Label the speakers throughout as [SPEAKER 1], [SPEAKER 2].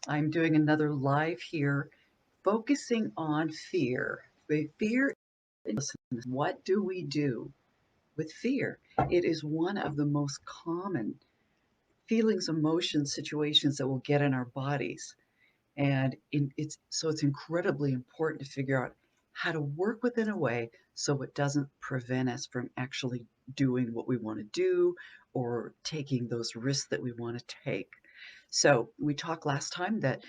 [SPEAKER 1] I'm doing another live here focusing on fear. Fear, what do we do with fear? It is one of the most common feelings, emotions, situations that we'll get in our bodies. And it's incredibly important to figure out how to work with it in a way so it doesn't prevent us from actually doing what we want to do or taking those risks that we want to take. So we talked last time that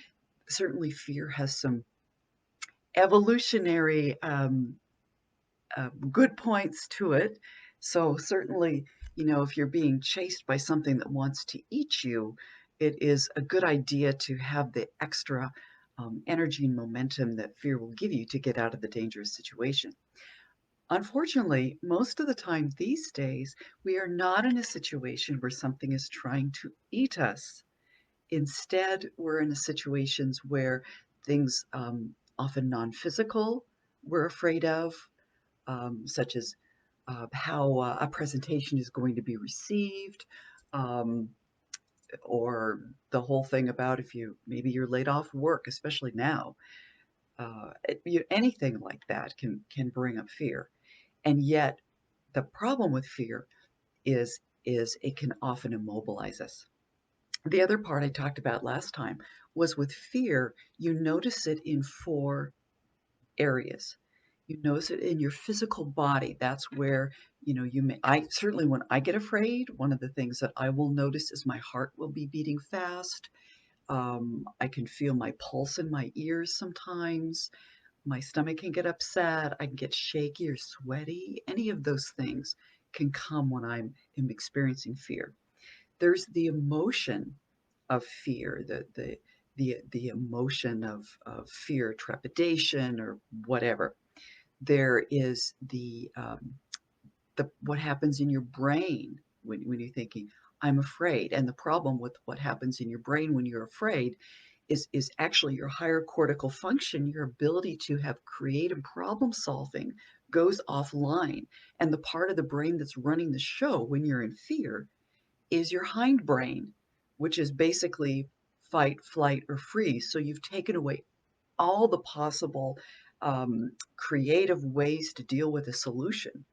[SPEAKER 1] certainly fear has some evolutionary good points to it. So certainly, if you're being chased by something that wants to eat you, it is a good idea to have the extra energy and momentum that fear will give you to get out of the dangerous situation. Unfortunately, most of the time these days, we are not in a situation where something is trying to eat us. Instead, we're in situations where things, often non-physical, we're afraid of, such as how a presentation is going to be received, um, or the whole thing about if maybe you're laid off work, especially now. Anything like that can bring up fear, and yet the problem with fear is it can often immobilize us. The other part I talked about last time was with fear, you notice it in four areas. You notice it in your physical body. That's where, I certainly, when I get afraid, one of the things that I will notice is my heart will be beating fast. I can feel my pulse in my ears sometimes. My stomach can get upset. I can get shaky or sweaty. Any of those things can come when am experiencing fear. There's the emotion of fear, the emotion of fear, trepidation, or whatever. There is the what happens in your brain when you're thinking, I'm afraid. And the problem with what happens in your brain when you're afraid is actually your higher cortical function, your ability to have creative problem solving goes offline. And the part of the brain that's running the show when you're in fear is your hindbrain, which is basically fight, flight, or freeze. So you've taken away all the possible creative ways to deal with a solution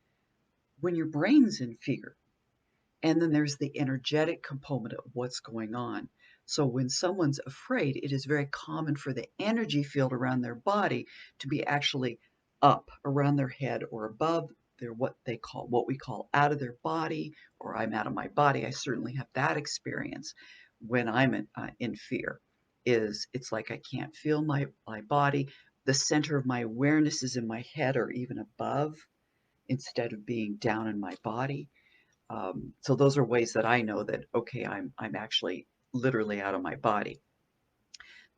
[SPEAKER 1] when your brain's in fear. And then there's the energetic component of what's going on. So when someone's afraid, it is very common for the energy field around their body to be actually up around their head or above their what we call out of their body, or I'm out of my body. I certainly have that experience when I'm in fear. It's like I can't feel my body. The center of my awareness is in my head or even above instead of being down in my body. So those are ways that I know that, okay, I'm actually literally out of my body.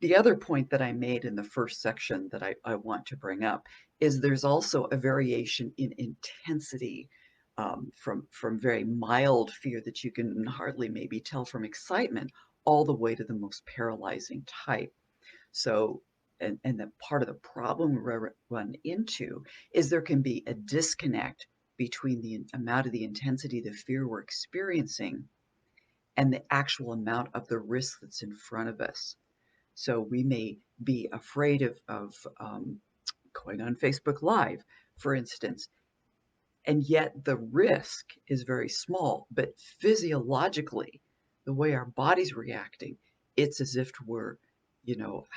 [SPEAKER 1] The other point that I made in the first section that I want to bring up is there's also a variation in intensity, from very mild fear that you can hardly maybe tell from excitement all the way to the most paralyzing type. So, and the part of the problem we run into is there can be a disconnect between the amount of the intensity of the fear we're experiencing and the actual amount of the risk that's in front of us. So we may be afraid of going on Facebook Live, for instance, and yet the risk is very small. But physiologically, the way our body's reacting, it's as if we're,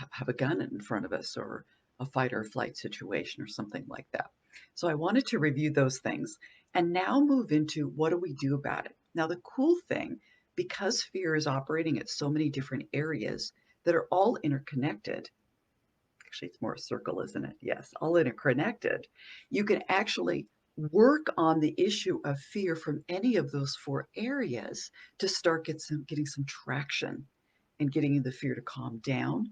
[SPEAKER 1] have a gun in front of us or a fight or flight situation or something like that. So I wanted to review those things and now move into what do we do about it. Now, the cool thing, because fear is operating at so many different areas that are all interconnected, actually it's more a circle, isn't it? Yes, all interconnected. You can actually work on the issue of fear from any of those four areas to start getting some traction and getting the fear to calm down,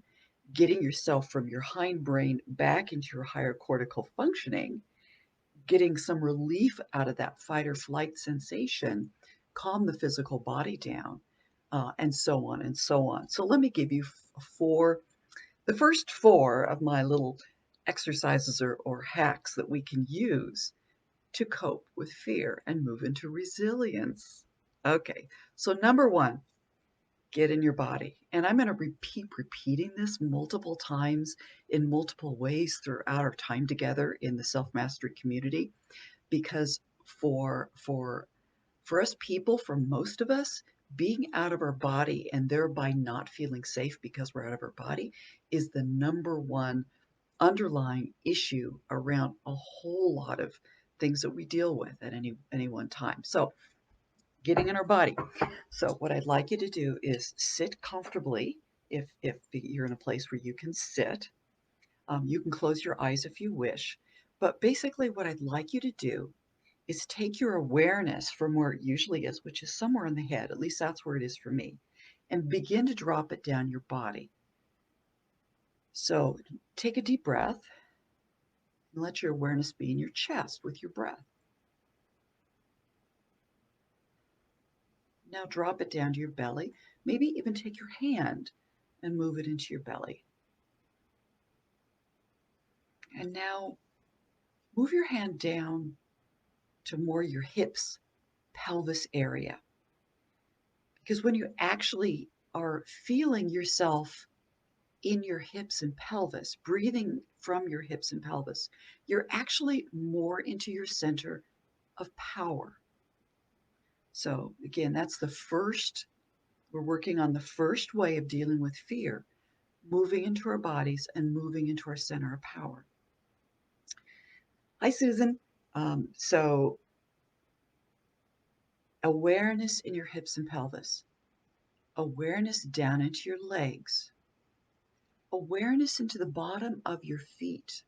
[SPEAKER 1] getting yourself from your hindbrain back into your higher cortical functioning, getting some relief out of that fight or flight sensation, calm the physical body down, and so on and so on. So let me give you the first four of my little exercises or hacks that we can use to cope with fear and move into resilience. Okay, so number one, get in your body. And I'm going to keep repeating this multiple times in multiple ways throughout our time together in the self-mastery community, because for us people, for most of us, being out of our body and thereby not feeling safe because we're out of our body is the number one underlying issue around a whole lot of things that we deal with at any one time. So getting in our body. So what I'd like you to do is sit comfortably. If you're in a place where you can sit, you can close your eyes if you wish. But basically, what I'd like you to do is take your awareness from where it usually is, which is somewhere in the head. At least that's where it is for me, and begin to drop it down your body. So take a deep breath and let your awareness be in your chest with your breath. Now drop it down to your belly. Maybe even take your hand and move it into your belly. And now move your hand down to more your hips, pelvis area. Because when you actually are feeling yourself in your hips and pelvis, breathing from your hips and pelvis, you're actually more into your center of power. So again, that's the first, we're working on the first way of dealing with fear, moving into our bodies and moving into our center of power. Hi, Susan. So awareness in your hips and pelvis, awareness down into your legs, awareness into the bottom of your feet,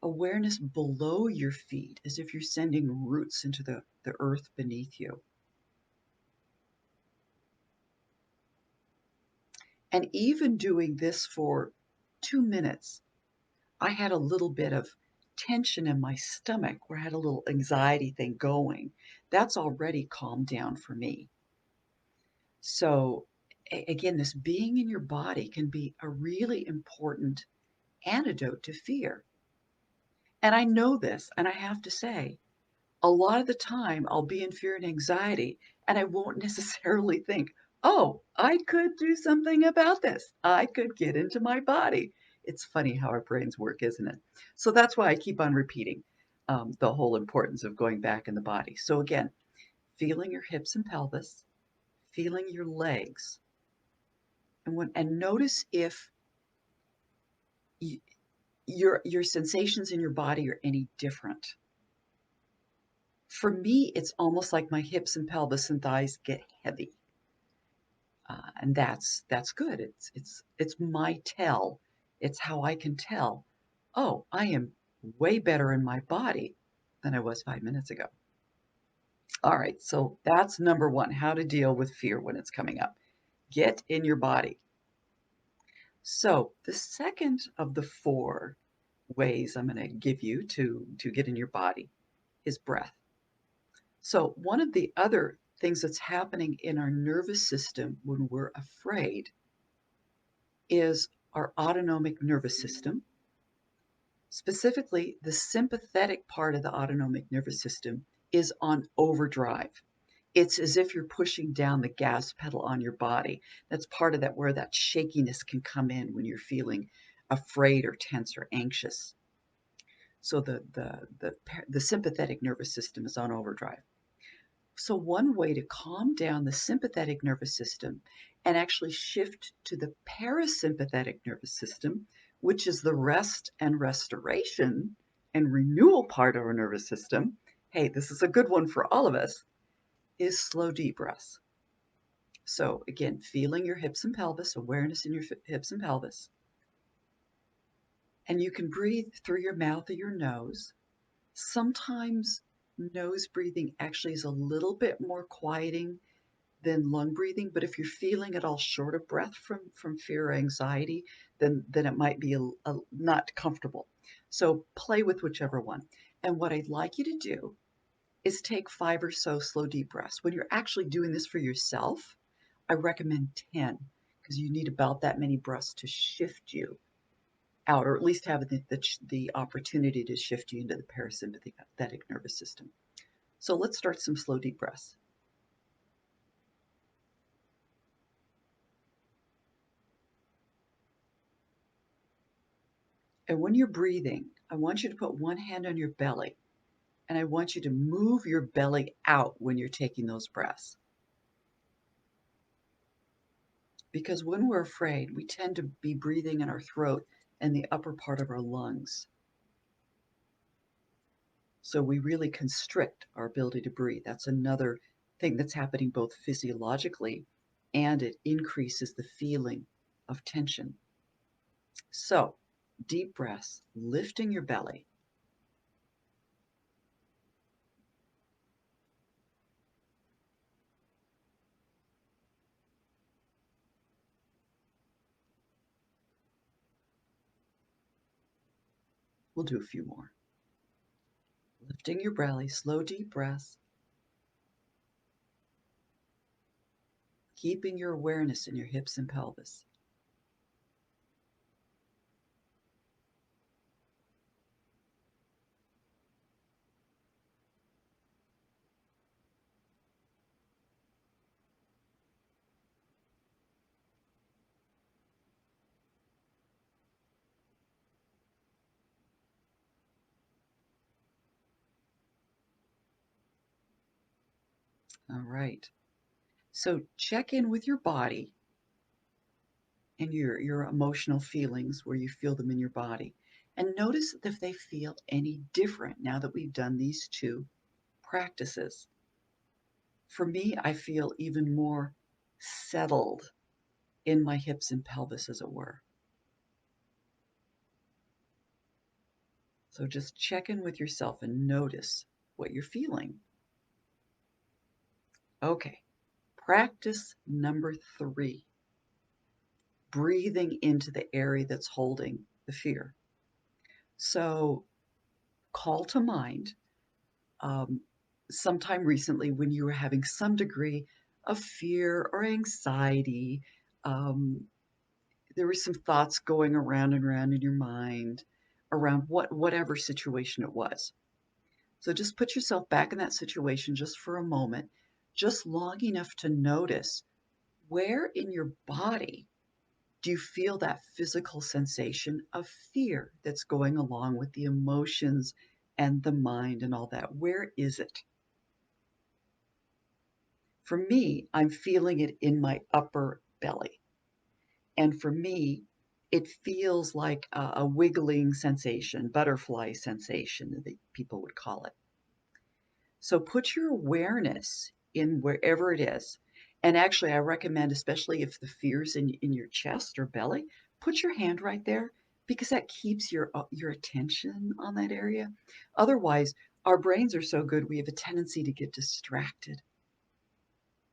[SPEAKER 1] awareness below your feet as if you're sending roots into the earth beneath you. And even doing this for 2 minutes, I had a little bit of tension in my stomach where I had a little anxiety thing going. That's already calmed down for me. So, again, this being in your body can be a really important antidote to fear. And I know this, and I have to say, a lot of the time I'll be in fear and anxiety, and I won't necessarily think, oh, I could do something about this. I could get into my body. It's funny how our brains work, isn't it? So that's why I keep on repeating the whole importance of going back in the body. So again, feeling your hips and pelvis, feeling your legs, and notice if y your sensations in your body are any different. For me, it's almost like my hips and pelvis and thighs get heavy, and that's good. It's my tell. It's how I can tell. Oh, I am way better in my body than I was 5 minutes ago. All right, so that's number one: how to deal with fear when it's coming up. Get in your body. So the second of the four ways I'm going to give you to get in your body is breath. So one of the other things that's happening in our nervous system when we're afraid is our autonomic nervous system. Specifically, the sympathetic part of the autonomic nervous system is on overdrive. It's as if you're pushing down the gas pedal on your body. That's part of that where that shakiness can come in when you're feeling afraid or tense or anxious. So the sympathetic nervous system is on overdrive. So one way to calm down the sympathetic nervous system and actually shift to the parasympathetic nervous system, which is the rest and restoration and renewal part of our nervous system, hey, this is a good one for all of us, is slow deep breaths. So again, feeling your hips and pelvis, awareness in your hips and pelvis. And you can breathe through your mouth or your nose. Sometimes nose breathing actually is a little bit more quieting than lung breathing, but if you're feeling at all short of breath from fear or anxiety, then it might be not comfortable. So play with whichever one. And what I'd like you to do is take 5 or so slow deep breaths. When you're actually doing this for yourself, I recommend 10 because you need about that many breaths to shift you out, or at least have the opportunity to shift you into the parasympathetic nervous system. So let's start some slow deep breaths. And when you're breathing, I want you to put one hand on your belly, and I want you to move your belly out when you're taking those breaths. Because when we're afraid, we tend to be breathing in our throat and the upper part of our lungs. So we really constrict our ability to breathe. That's another thing that's happening both physiologically, and it increases the feeling of tension. So deep breaths, lifting your belly. We'll do a few more. Lifting your belly, slow, deep breaths, keeping your awareness in your hips and pelvis. All right. So check in with your body and your emotional feelings where you feel them in your body. And notice if they feel any different now that we've done these two practices. For me, I feel even more settled in my hips and pelvis, as it were. So just check in with yourself and notice what you're feeling. Okay, practice number 3, breathing into the area that's holding the fear. So call to mind um, sometime recently when you were having some degree of fear or anxiety. Um, there were some thoughts going around and around in your mind around whatever situation it was. So just put yourself back in that situation just for a moment, just long enough to notice where in your body do you feel that physical sensation of fear that's going along with the emotions and the mind and all that? Where is it? For me, I'm feeling it in my upper belly. And for me, it feels like a wiggling sensation, butterfly sensation, that people would call it. So put your awareness in wherever it is. And actually, I recommend, especially if the fear's in your chest or belly, put your hand right there because that keeps your attention on that area. Otherwise, our brains are so good, we have a tendency to get distracted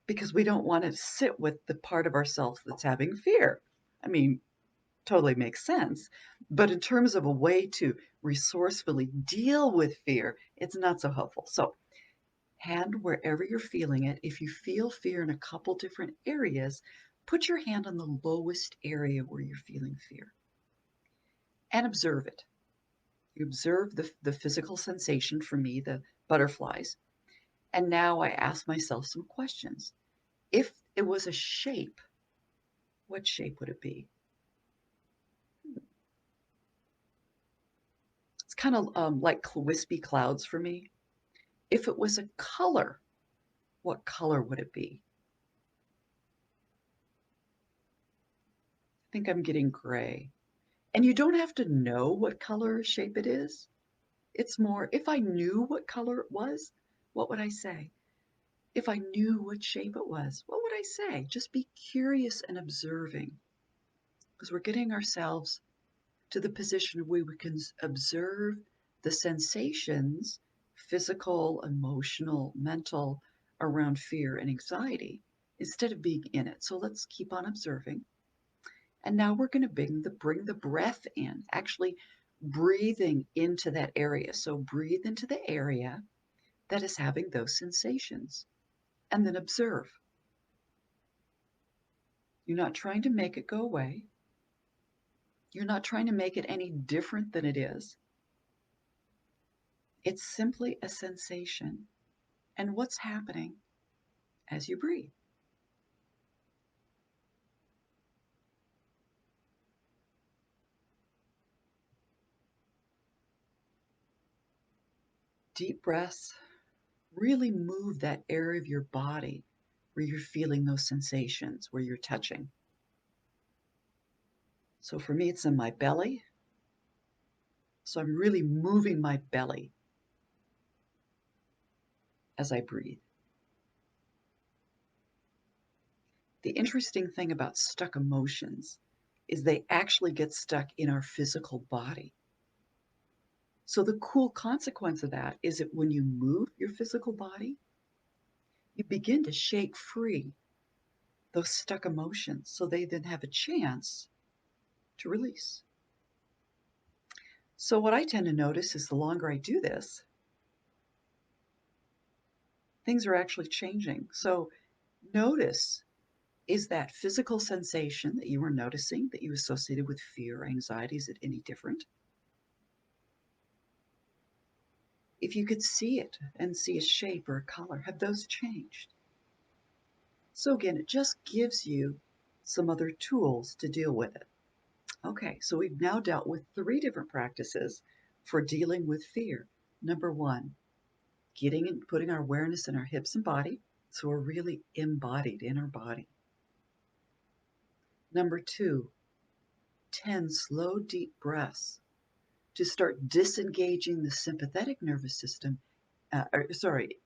[SPEAKER 1] because we don't want to sit with the part of ourselves that's having fear. I mean, totally makes sense. But in terms of a way to resourcefully deal with fear, it's not so helpful. So, hand wherever you're feeling it. If you feel fear in a couple different areas, put your hand on the lowest area where you're feeling fear and observe it. You observe the physical sensation, for me, the butterflies. And now I ask myself some questions. If it was a shape, what shape would it be? It's kind of like wispy clouds for me. If it was a color, what color would it be? I think I'm getting gray. And you don't have to know what color or shape it is. It's more, if I knew what color it was, what would I say? If I knew what shape it was, what would I say? Just be curious and observing, because we're getting ourselves to the position where we can observe the sensations, physical, emotional, mental, around fear and anxiety instead of being in it. So let's keep on observing. And now we're going to bring the breath in, actually breathing into that area. So breathe into the area that is having those sensations and then observe. You're not trying to make it go away. You're not trying to make it any different than it is. It's simply a sensation. And what's happening as you breathe? Deep breaths. Really move that area of your body where you're feeling those sensations, where you're touching. So for me, it's in my belly. So I'm really moving my belly as I breathe. The interesting thing about stuck emotions is they actually get stuck in our physical body. So the cool consequence of that is that when you move your physical body, you begin to shake free those stuck emotions so they then have a chance to release. So what I tend to notice is the longer I do this, things are actually changing. So notice, is that physical sensation that you were noticing that you associated with fear or anxiety, is it any different? If you could see it and see a shape or a color, have those changed? So again, it just gives you some other tools to deal with it. Okay, so we've now dealt with 3 different practices for dealing with fear. Number 1, getting and putting our awareness in our hips and body, so we're really embodied in our body. Number 2, 10 slow, deep breaths to start disengaging the sympathetic nervous system,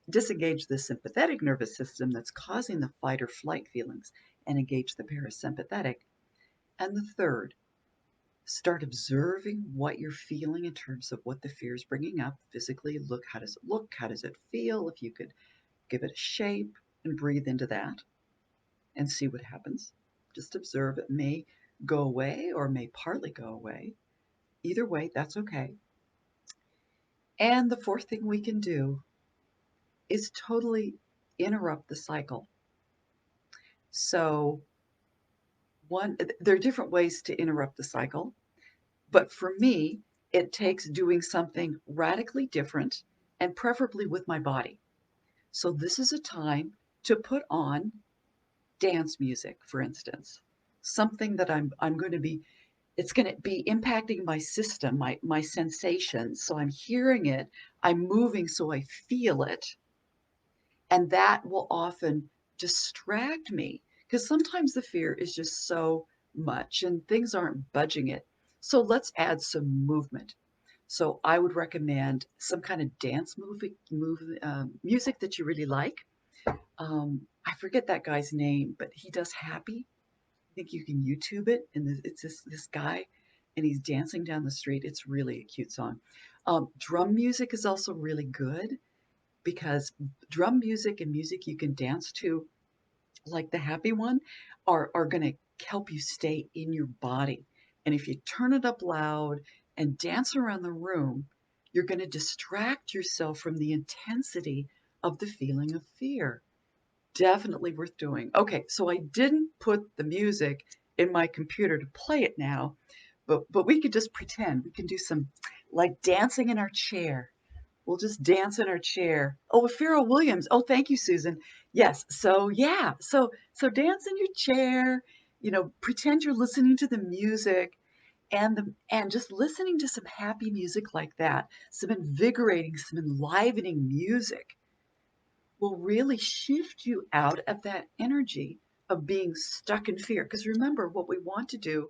[SPEAKER 1] disengage the sympathetic nervous system that's causing the fight or flight feelings and engage the parasympathetic. And the third, start observing what you're feeling in terms of what the fear is bringing up physically. Look, how does it look? How does it feel? If you could give it a shape and breathe into that and see what happens. Just observe. It may go away or may partly go away. Either way, that's okay. And the fourth thing we can do is totally interrupt the cycle. So there are different ways to interrupt the cycle, but for me, it takes doing something radically different and preferably with my body. So this is a time to put on dance music, for instance, something that I'm going to be it's going to be impacting my system, my sensations. So I'm hearing it, I'm moving so I feel it, and that will often distract me because sometimes the fear is just so much and things aren't budging it. So let's add some movement. So I would recommend some kind of dance music that you really like. I forget that guy's name, but he does Happy. I think you can YouTube it, and it's this guy, and he's dancing down the street. It's really a cute song. Drum music is also really good because drum music and music you can dance to, like the Happy one, are going to help you stay in your body. And if you turn it up loud and dance around the room, you're going to distract yourself from the intensity of the feeling of fear. Definitely worth doing. Okay, so I didn't put the music in my computer to play it now, but we could just pretend. We can do some like dancing in our chair. We'll just dance in our chair. Oh, Farrell Williams. Oh, thank you, Susan. Yes. So yeah. So dance in your chair. Pretend you're listening to the music and just listening to some happy music like that, some invigorating, some enlivening music will really shift you out of that energy of being stuck in fear. Because remember, what we want to do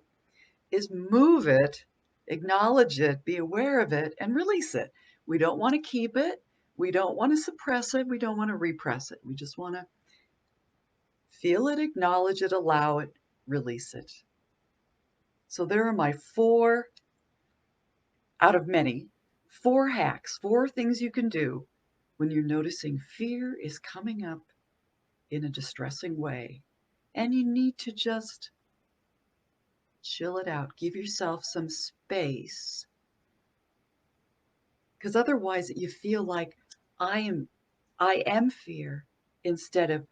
[SPEAKER 1] is move it, acknowledge it, be aware of it, and release it. We don't want to keep it. We don't want to suppress it. We don't want to repress it. We just want to feel it, acknowledge it, allow it, release it. So there are my 4 out of many, 4 hacks, 4 things you can do when you're noticing fear is coming up in a distressing way. And you need to just chill it out. Give yourself some space. Because otherwise you feel like I am I am fear instead of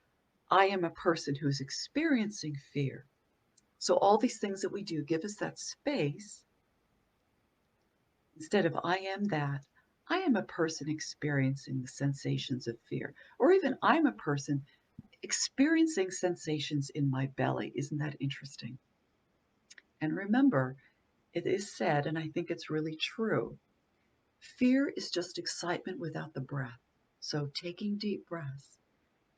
[SPEAKER 1] I am a person who's experiencing fear. So all these things that we do give us that space instead of I am that. I am a person experiencing the sensations of fear. Or even I'm a person experiencing sensations in my belly. Isn't that interesting? And remember, it is said, and I think it's really true, Fear is just excitement without the breath. So taking deep breaths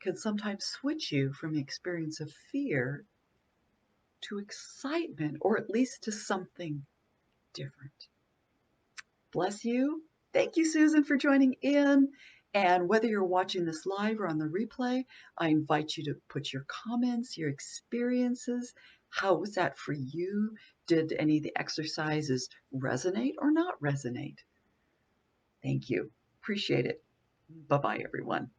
[SPEAKER 1] can sometimes switch you from the experience of fear to excitement, or at least to something different. Bless you. Thank you, Susan, for joining in. And whether you're watching this live or on the replay, I invite you to put your comments, your experiences. How was that for you? Did any of the exercises resonate or not resonate? Thank you. Appreciate it. Bye-bye, everyone.